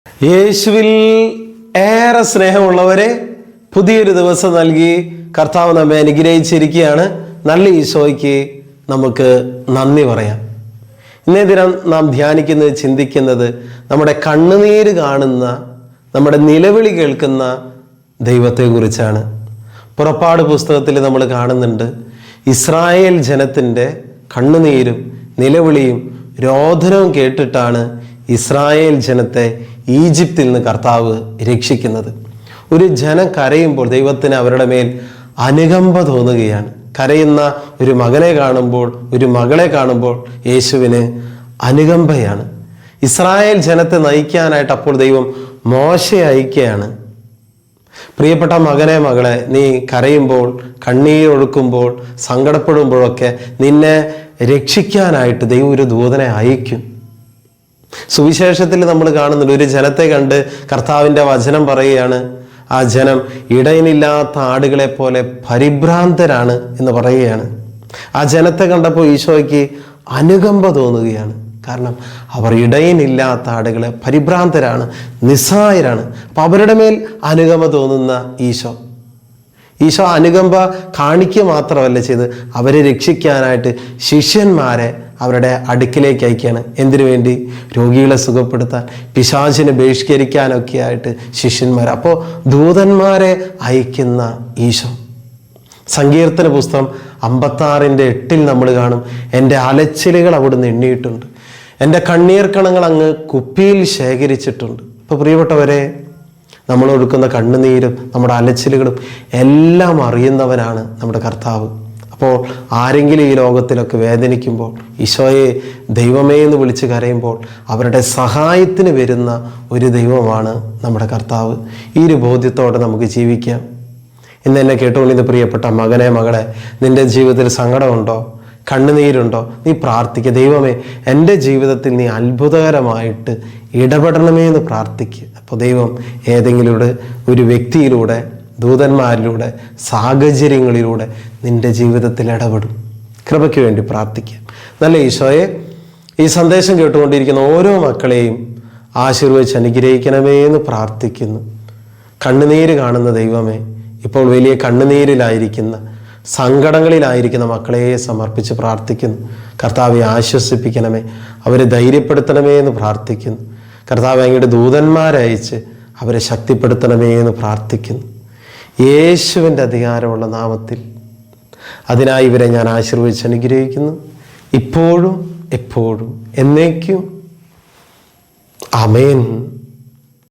യേശുവിൽ ഏറെ സ്നേഹമുള്ളവരെ, പുതിയൊരു ദിവസം നൽകി കർത്താവ് നമ്മെ അനുഗ്രഹിച്ചിരിക്കുകയാണ്. നല്ല ഈശോയ്ക്ക് നമുക്ക് നന്ദി പറയാം. ഇന്നേ ദിനം നാം ധ്യാനിക്കുന്നത്, ചിന്തിക്കുന്നത് നമ്മുടെ കണ്ണുനീര് കാണുന്ന, നമ്മുടെ നിലവിളി കേൾക്കുന്ന ദൈവത്തെക്കുറിച്ചാണ്. പുറപ്പാട് പുസ്തകത്തിൽ നമ്മൾ കാണുന്നുണ്ട്, ഇസ്രായേൽ ജനത്തിൻ്റെ കണ്ണുനീരും നിലവിളിയും രോദനവും കേട്ടിട്ടാണ് ഇസ്രായേൽ ജനത്തെ ഈജിപ്തിൽ നിന്ന് കർത്താവ് രക്ഷിക്കുന്നത്. ഒരു ജനം കരയുമ്പോൾ ദൈവത്തിന് അവരുടെ മേൽ അനുകമ്പ തോന്നുകയാണ്. കരയുന്ന ഒരു മകനെ കാണുമ്പോൾ, ഒരു മകളെ കാണുമ്പോൾ യേശുവിന് അനുകമ്പയാണ്. ഇസ്രായേൽ ജനത്തെ നയിക്കാനായിട്ട് അപ്പോൾ ദൈവം മോശയെ അയക്കുകയാണ്. പ്രിയപ്പെട്ട മകനെ, മകളെ, നീ കരയുമ്പോൾ, കണ്ണീരൊഴുക്കുമ്പോൾ, സങ്കടപ്പെടുമ്പോഴൊക്കെ നിന്നെ രക്ഷിക്കാനായിട്ട് ദൈവം ഒരു ദൂതനെ അയക്കും. സുവിശേഷത്തിൽ നമ്മൾ കാണുന്നുണ്ട്, ഒരു ജനത്തെ കണ്ട് കർത്താവിൻ്റെ വചനം പറയുകയാണ്, ആ ജനം ഇടയനില്ലാത്ത ആടുകളെ പോലെ പരിഭ്രാന്തരാണ് എന്ന് പറയുകയാണ്. ആ ജനത്തെ കണ്ടപ്പോൾ ഈശോയ്ക്ക് അനുകമ്പ തോന്നുകയാണ്. കാരണം അവർ ഇടയനില്ലാത്ത ആടുകളെ പരിഭ്രാന്തരാണ്, നിസ്സഹായരാണ്. അപ്പം അവരുടെ മേൽ അനുകമ്പ തോന്നുന്ന ഈശോ അനുകമ്പ കാണിക്കുക മാത്രമല്ല ചെയ്ത്, അവരെ രക്ഷിക്കാനായിട്ട് ശിഷ്യന്മാരെ അവരുടെ അടുക്കിലേക്ക് അയക്കുകയാണ്. എന്തിനു വേണ്ടി? രോഗികളെ സുഖപ്പെടുത്താൻ, പിശാചിനെ ബഹിഷ്കരിക്കാനൊക്കെ ആയിട്ട് ശിഷ്യന്മാർ. അപ്പോൾ ദൂതന്മാരെ അയക്കുന്ന ഈശോ. സങ്കീർത്തന പുസ്തകം 56:8 നമ്മൾ കാണും, എൻ്റെ അലച്ചിലുകൾ അവിടുന്ന് എണ്ണിയിട്ടുണ്ട്, എൻ്റെ കണ്ണീർ കണങ്ങൾ അങ്ങ് കുപ്പിയിൽ ശേഖരിച്ചിട്ടുണ്ട്. ഇപ്പോൾ പ്രിയപ്പെട്ടവരെ, നമ്മൾ ഒഴുക്കുന്ന കണ്ണുനീരും നമ്മുടെ അലച്ചിലുകളും എല്ലാം അറിയുന്നവനാണ് നമ്മുടെ കർത്താവ്. അപ്പോൾ ആരെങ്കിലും ഈ ലോകത്തിലൊക്കെ വേദനിക്കുമ്പോൾ, ഈശോയെ ദൈവമേ എന്ന് വിളിച്ച് കരയുമ്പോൾ അവരുടെ സഹായത്തിന് വരുന്ന ഒരു ദൈവമാണ് നമ്മുടെ കർത്താവ്. ഈ ഒരു ബോധ്യത്തോടെ നമുക്ക് ജീവിക്കാം. ഇന്ന് എന്നെ കേട്ടുകൊണ്ടിരുന്ന പ്രിയപ്പെട്ട മകനെ, മകളെ, നിൻ്റെ ജീവിതത്തിൽ സങ്കടമുണ്ടോ, കണ്ണുനീരുണ്ടോ? നീ പ്രാർത്ഥിക്കുക, ദൈവമേ എൻ്റെ ജീവിതത്തിൽ നീ അത്ഭുതകരമായിട്ട് ഇടപെടണമേ എന്ന് പ്രാർത്ഥിക്കുക. അപ്പോൾ ദൈവം ഏതെങ്കിലും ഒരു വ്യക്തിയിലൂടെ, ദൂതന്മാരിലൂടെ, സാഹചര്യങ്ങളിലൂടെ നിൻ്റെ ജീവിതത്തിൽ ഇടപെടും. കൃപയ്ക്ക് വേണ്ടി പ്രാർത്ഥിക്കാം. നല്ല ഈശോയെ, ഈ സന്ദേശം കേട്ടുകൊണ്ടിരിക്കുന്ന ഓരോ മക്കളെയും ആശീർവദിച്ച് അനുഗ്രഹിക്കണമേ എന്ന് പ്രാർത്ഥിക്കുന്നു. കണ്ണുനീര് കാണുന്ന ദൈവമേ, ഇപ്പോൾ വലിയ കണ്ണുനീരിലായിരിക്കുന്ന, സങ്കടങ്ങളിലായിരിക്കുന്ന മക്കളെ സമർപ്പിച്ച് പ്രാർത്ഥിക്കുന്നു. കർത്താവെ ആശ്വസിപ്പിക്കണമേ, അവരെ ധൈര്യപ്പെടുത്തണമേ എന്ന് പ്രാർത്ഥിക്കുന്നു. കർത്താവ് അങ്ങയുടെ ദൂതന്മാരയച്ച് അവരെ ശക്തിപ്പെടുത്തണമേ എന്ന് പ്രാർത്ഥിക്കുന്നു. യേശുവിൻ്റെ അധികാരമുള്ള നാമത്തിൽ അതിനായി ഇവരെ ഞാൻ ആശീർവദിച്ച് അനുഗ്രഹിക്കുന്നു, ഇപ്പോഴും എപ്പോഴും എന്നേക്കും. ആമേൻ.